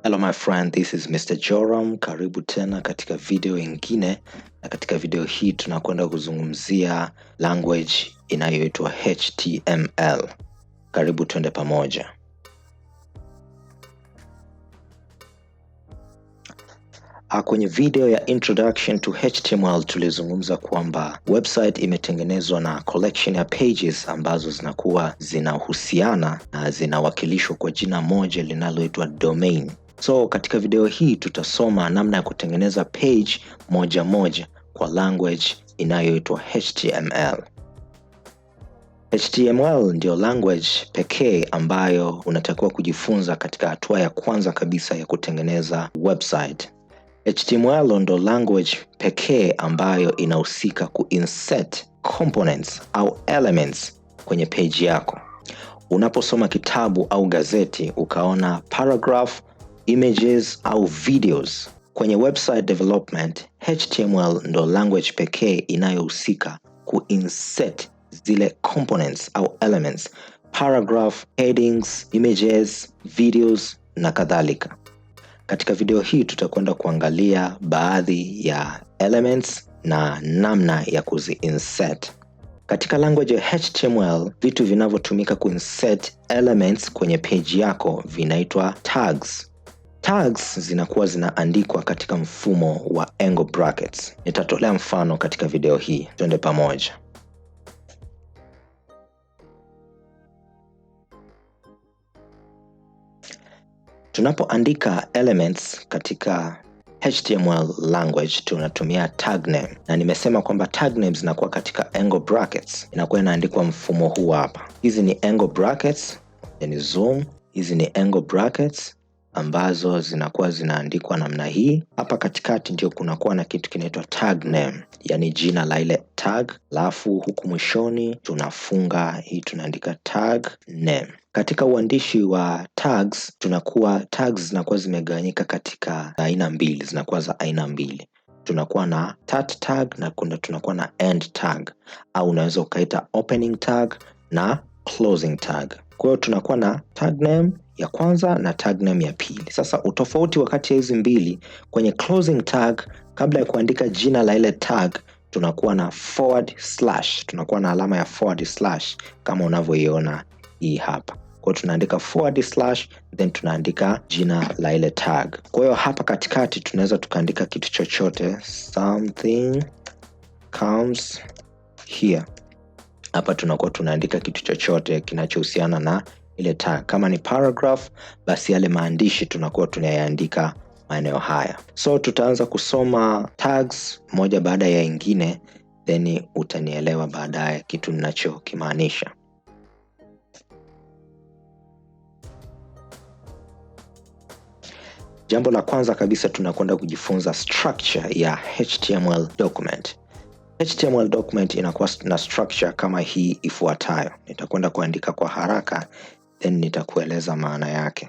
Hello my friend, this is Mr. Joram. Karibu tena katika video ingine, na katika video hii tunakwenda kuzungumzia language inayoitwa HTML. Karibu twende pamoja. Kwenye video ya introduction to HTML tulizungumza kwamba website imetengenezwa na collection ya pages ambazo zinakuwa zinahusiana na zinawakilishwa kwa jina moja linaloitwa domain. So katika video hii tutasoma namna ya kutengeneza page moja moja kwa language inayoitwa HTML. HTML ndio language pekee ambayo unatakiwa kujifunza katika hatua ya kwanza kabisa ya kutengeneza website. HTML ndo language pekee ambayo inahusika kuinsert components au elements kwenye page yako. Unaposoma kitabu au gazeti ukaona paragraph, images au videos, kwenye website development HTML ndo language pekee inayohusika kuinsert zile components au elements, paragraph, headings, images, videos na kadhalika. Katika video hii tutakwenda kuangalia baadhi ya elements na namna ya kuzi-insert. Katika language ya HTML, vitu vinavyotumika kuinsert elements kwenye page yako vinaitwa tags. Tags zinakuwa zinaandikwa katika mfumo wa angle brackets. Nitatolea mfano katika video hii. Twende pamoja. Tunapoandika elements katika HTML language tunatumia tag name, na nimesema kwamba tag names zinakuwa katika angle brackets. Inakuwa inaandikwa mfumo huu hapa. Hizi ni angle brackets, yani zoom. Hizi ni angle brackets ambazo zinakuwa zinaandikwa namna hii. Hapa katikati ndio kunakuwa na kitu kinaitwa tag name, yani jina la ile tag, alafu huku mwishoni tunafunga hii, tunaandika tag name. Katika uandishi wa tags tags zinakuwa zimegawanyika katika aina mbili, zinakuwa za aina mbili. Tunakuwa na start tag na tunakuwa na end tag, au unaweza ukaita opening tag na closing tag. Kwa hiyo tunakuwa na tag name ya kwanza na tag name ya pili. Sasa utofauti wakati ya hizi mbili, kwenye closing tag kabla ya kuandika jina la ile tag tunakuwa na /, tunakuwa na alama ya / kama unavyoiona hii hapa. Kwa hiyo tunaandika /, then tunaandika jina la ile tag. Kwa hiyo hapa katikati tunaweza tukaandika kitu chochote, something comes here. Hapa tunakuwa tunaandika kitu chochote kinachohusiana na ile tag. Kama ni paragraph, basi yale maandishi tunakuwa tunayaandika maeneo haya. So tutaanza kusoma tags moja baada ya ingine, then utanielewa baadaye kitu ninachokimaanisha. Jambo la kwanza kabisa tunakwenda kujifunza structure ya HTML document. HTML document inakuwa na structure kama hii ifuatayo. Nitakwenda kuandika kwa haraka, then nitakueleza maana yake.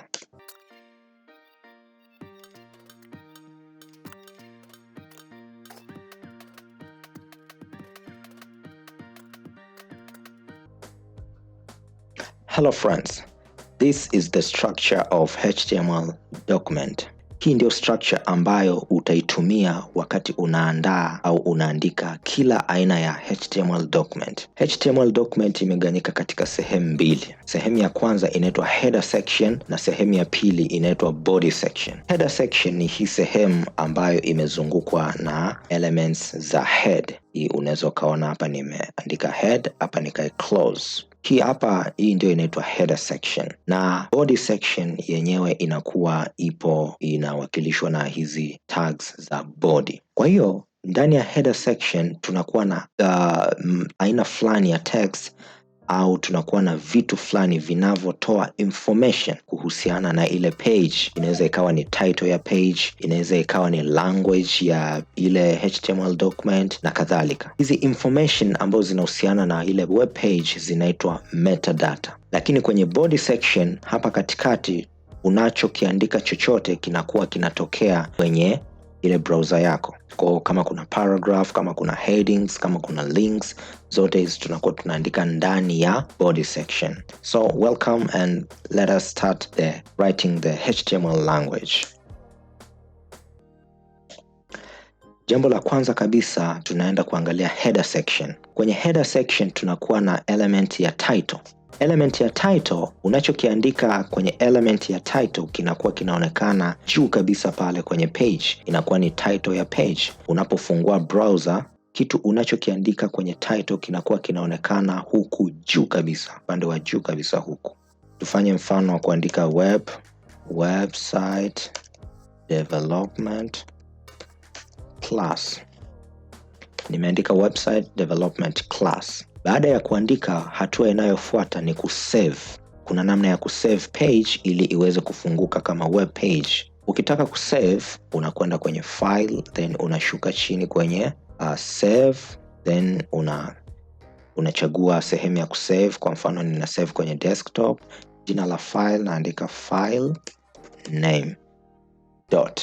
Hello friends. This is the structure of HTML document. Hii ndio structure ambayo utaitumia wakati unaandaa au unaandika kila aina ya HTML document. HTML document imegawanyika katika sehemu mbili. Sehemu ya kwanza inaitwa header section na sehemu ya pili inaitwa body section. Header section ni hii sehemu ambayo imezungukwa na elements za head. Hii unaweza kaona hapa nimeandika head, hapa nikai close. Hii ndio inaitwa header section, na body section yenyewe inakuwa inawakilishwa na hizi tags za body. Kwa hiyo ndani ya header section tunakuwa na aina fulani ya text, au tunakuwa na vitu fulani vinavyotoa information kuhusiana na ile page. Inaweza ikawa ni title ya page, inaweza ikawa ni language ya ile HTML document na kadhalika. Hizi information ambazo zinahusiana na ile web page zinaitwa metadata. Lakini kwenye body section hapa katikati, unachokiandika chochote kinakuwa kinatokea kwenye ile browser yako. Kwa kama kuna paragraph, kama kuna headings, kama kuna links, zote hizi tunakuwa tunaandika ndani ya body section. So welcome and let us start writing the HTML language. Jambo la kwanza kabisa tunaenda kuangalia header section. Kwenye header section tunakuwa na element ya title. Element ya title, unachokiandika kwenye element ya title kinakuwa kinaonekana juu kabisa pale kwenye page. Inakuwa ni title ya page. Unapofungua browser, kitu unachokiandika kwenye title kinakuwa kinaonekana huku juu kabisa, upande wa juu kabisa huku. Tufanye mfano wa kuandika website development class. Nimeandika website development class. Baada ya kuandika, hatua inayofuata ni kusave. Kuna namna ya kusave page ili iweze kufunguka kama web page. Ukitaka kusave, unakwenda kwenye file, then unashuka chini kwenye save, then unachagua sehemu ya kusave. Kwa mfano nina save kwenye desktop. Jina la file naandika file name dot.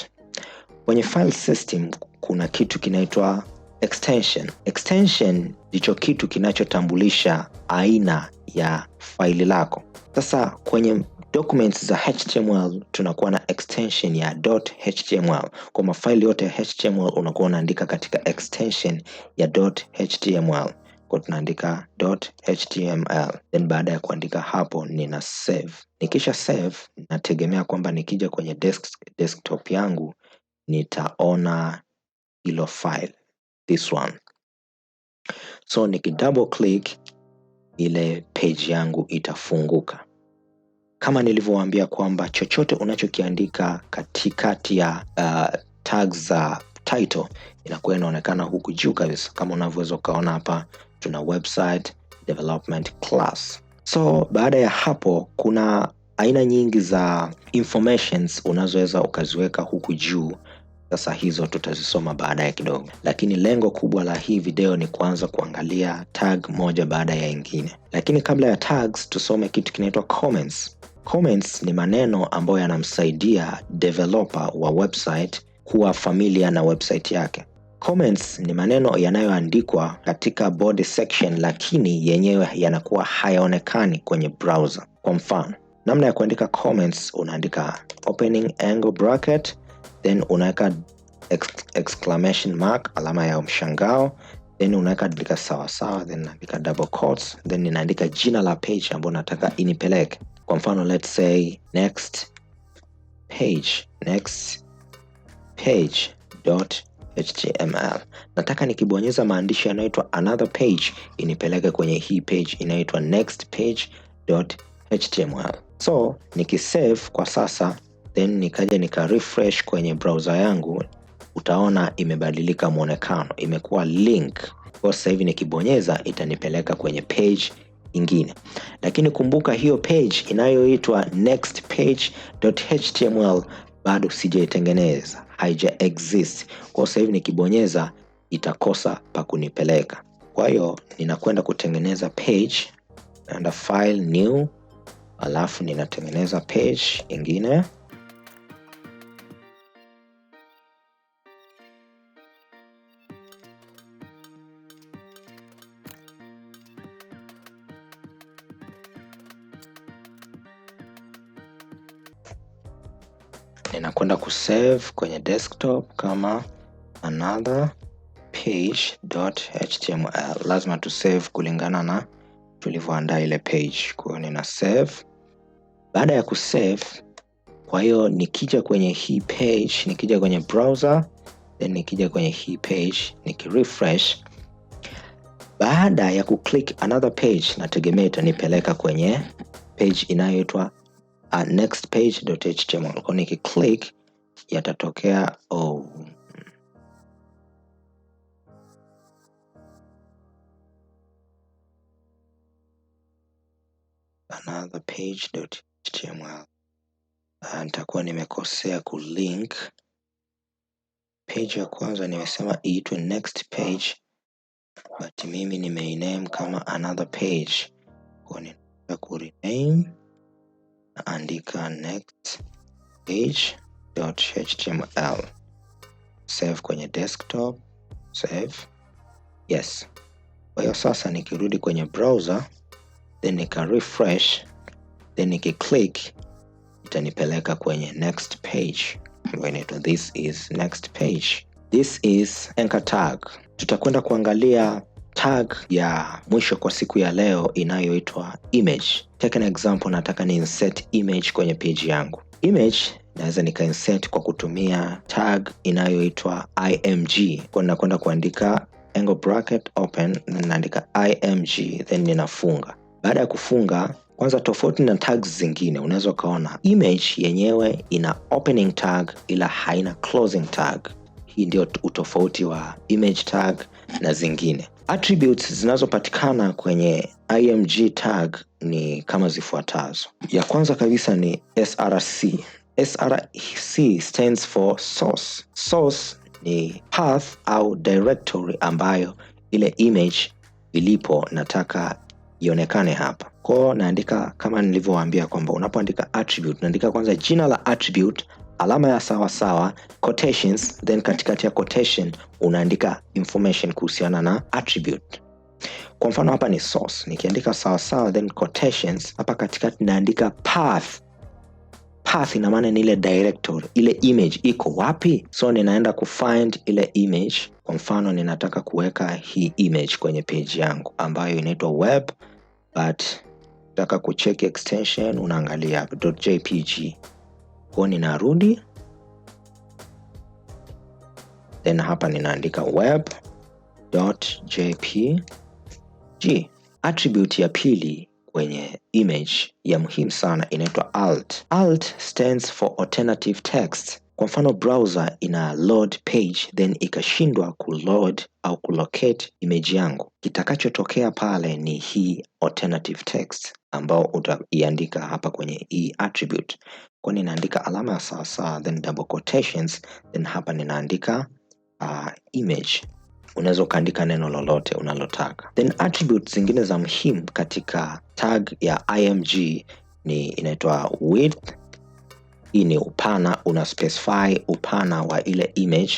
Kwenye file system kuna kitu kinaitwa extension. Extension ndicho kitu kinachotambulisha aina ya faili lako. Sasa kwenye documents za HTML tunakuwa na extension ya .html. Kwa mafaili yote ya HTML unakuwa unaandika katika extension ya .html. Kwa tunaandika .html. Then baada ya kuandika hapo nina save. Nikisha save nategemea kwamba nikija kwenye desktop yangu nitaona hilo file, this one. So double click, ile page yangu itafunguka. Kama nilivyowaambia kwamba chochote unachokiandika katikati ya tags za title inakuwa inaonekana huku juu kabisa. Kama unavyoweza ukaona hapa tuna website development class. So baada ya hapo kuna aina nyingi za informations unazoweza ukaziweka huku juu. Sasa hizo tutazisoma baadaye kidogo. Lakini lengo kubwa la hii video ni kuanza kuangalia tag moja baada ya ingine. Lakini kabla ya tags tusome kitu kinaitwa comments. Comments ni maneno ambayo yanamsaidia developer wa website kuwa familiar na website yake. Comments ni maneno yanayoandikwa katika body section lakini yenyewe yanakuwa hayaonekani kwenye browser. Kwa mfano, namna ya kuandika comments unaandika opening angle bracket, then unaweka exclamation mark, alama ya mshangao, then unaweka andika sawa sawa, then naandika double quotes, then ninaandika jina la page ambayo nataka inipeleke. Kwa mfano let's say next page.html. Nataka nikibonyeza maandishi yanayoitwa another page inipeleke kwenye hii page inaitwa next page.html. So nikisave kwa sasa, then nikaja nika refresh kwenye browser yangu, utaona imebadilika muonekano, imekuwa link. Kwa sasa hivi nikibonyeza itanipeleka kwenye page ingine. Lakini kumbuka hiyo page inayoitwa next page.html bado sijaitengeneza, haija exist. Kwa sasa hivi nikibonyeza itakosa pa kunipeleka. Kwa hiyo ninakwenda kutengeneza page, naenda file new, alafu ninatengeneza page ingine. Ninakwenda kusave kwenye desktop kama another page.html. Lazima tu save kulingana na tulivyoandaa ile page. Kwa hiyo nina save. Baada ya kusave, kwa hiyo nikija kwenye hii page, nikija kwenye browser, then nikija kwenye hii page, nikirefresh. Baada ya kuclick another page, nategemea itanipeleka kwenye page inayoitwa next page.html. Kwa nikiclick yatatokea another page.html. Nitakuwa nimekosea kulink. Page ya kwanza nimesema iitwe next page, but mimi nimename kama another page. Kwa nitakuwa kurename, naandika next page.html. save kwenye desktop, save. Yes. Kwa hiyo sasa nikirudi kwenye browser, then nika refresh, then nikiclick, itanipeleka kwenye next page. This is next page. This is anchor tag. Tutakwenda kuangalia tag ya mwisho kwa siku ya leo inayoitwa image. Take an example, nataka ni insert image kwenye page yangu. Image naweza nika insert kwa kutumia tag inayoitwa img. Kwa nakwenda kuandika angle bracket open, then naandika img, then ninafunga. Baada ya kufunga, kwanza tofauti na tags zingine, unaweza kaona image yenyewe ina opening tag ila haina closing tag. Hii ndio utofauti wa image tag na zingine. Attributes zinazopatikana kwenye img tag ni kama zifuatazo. Ya kwanza kabisa ni src. src stands for source. Source ni path au directory ambayo ile image ilipo nataka ionekane hapa. Kwa naandika kama nilivyowaambia kwamba unapoandika attribute, naandika kwanza jina la attribute, alama ya sawa, quotations, then katikati ya quotation unaandika information kuhusiana na attribute. Kwa mfano hapa ni source, nikiandika sawa, then quotations, hapa katikati naandika path. Path ina maana ni ile directory, ile image iko wapi? So ninaenda kufind ile image. Kwa mfano ninataka kuweka hii image kwenye page yangu ambayo inaitwa web, but nataka kucheck extension, unaangalia hapa .jpg. Kwa ninarudi, then hapa ninaandika web.jpg. Attribute ya pili kwenye image ya muhimu sana inaitwa alt. Alt stands for alternative text. Kwa mfano browser ina load page, then ikashindwa kuload au kulocate image yangu, kitakachotokea pale ni hii alternative text ambao utaiandika hapa kwenye hii attribute. Kwa ninaandika alama ya sawa, then double quotations, then hapa ninaandika image. Unaweza kaandika neno lolote unalotaka. Then attributes zingine za muhimu katika tag ya img ni inaitwa width. Hii ni upana, una specify upana wa ile image.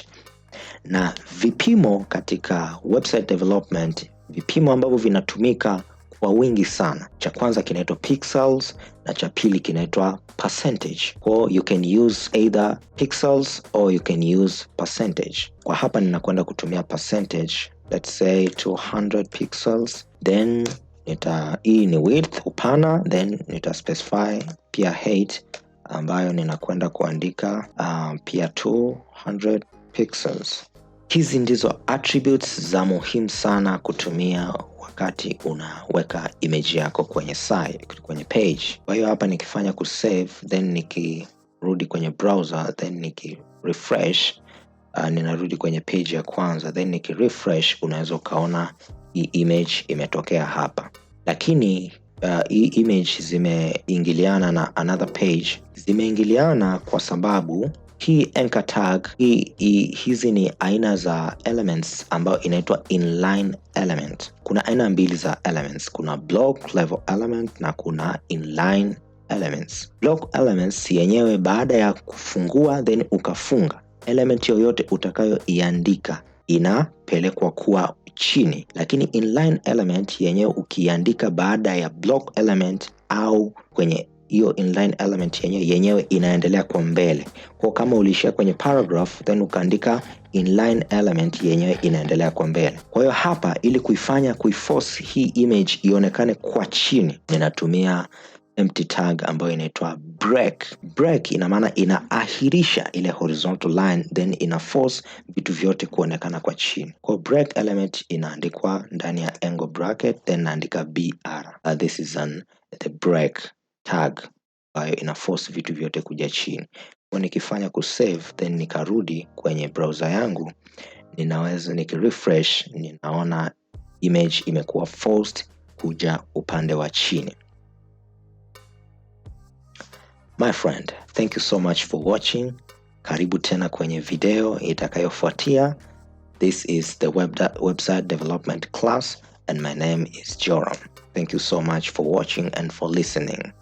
Na vipimo katika website development, vipimo ambavyo vinatumika kwa wingi sana, cha kwanza kinaitwa pixels na cha pili kinaitwa percentage. Or you can use either pixels or you can use percentage. Kwa hapa ninakwenda kutumia percentage, let's say 200 pixels, then hii ni width, upana, then nita specify pia height ambayo ninakwenda kuandika pia 200 pixels. Hizi ndizo attributes za muhimu sana kutumia wakati unaweka image yako kwenye site, kwenye page. Kwa hiyo hapa nikifanya kusave, then nikirudi kwenye browser, then nikirefresh, ninarudi kwenye page ya kwanza, then nikirefresh, unaweza ukaona hii image imetokea hapa. Lakini hii image zimeingiliana na another page. Zimeingiliana kwa sababu hii anchor tag, hizi ni aina za elements ambayo inaitwa inline element. Kuna aina mbili za elements, kuna block level element na kuna inline elements. Block elements yenyewe baada ya kufungua then ukafunga, element yoyote utakayoiandika inapelekwa kuwa chini, lakini inline element yenyewe ukiandika baada ya block element au kwenye hiyo inline element yenyewe inaendelea kwa mbele. Kwa kama ulishia kwenye paragraph then ukaandika inline element yenyewe inaendelea kwa mbele. Kwa hiyo hapa ili kuiforce hii image ionekane kwa chini, ninatumia empty tag ambayo inaitwa break. Break ina maana inaahirisha ile horizontal line, then ina force vitu vyote kuonekana kwa chini. Kwa break element inaandikwa ndani ya angle bracket, then naandika br. This is the break tag ambayo ina force vitu vyote kuja chini. Kwa nikifanya kusave, then nikarudi kwenye browser yangu, ninaweza nikirefresh, ninaona image imekuwa forced kuja upande wa chini. My friend, thank you so much for watching. Karibu tena kwenye video itakayofuatia. This is the website development class and my name is Joram. Thank you so much for watching and for listening.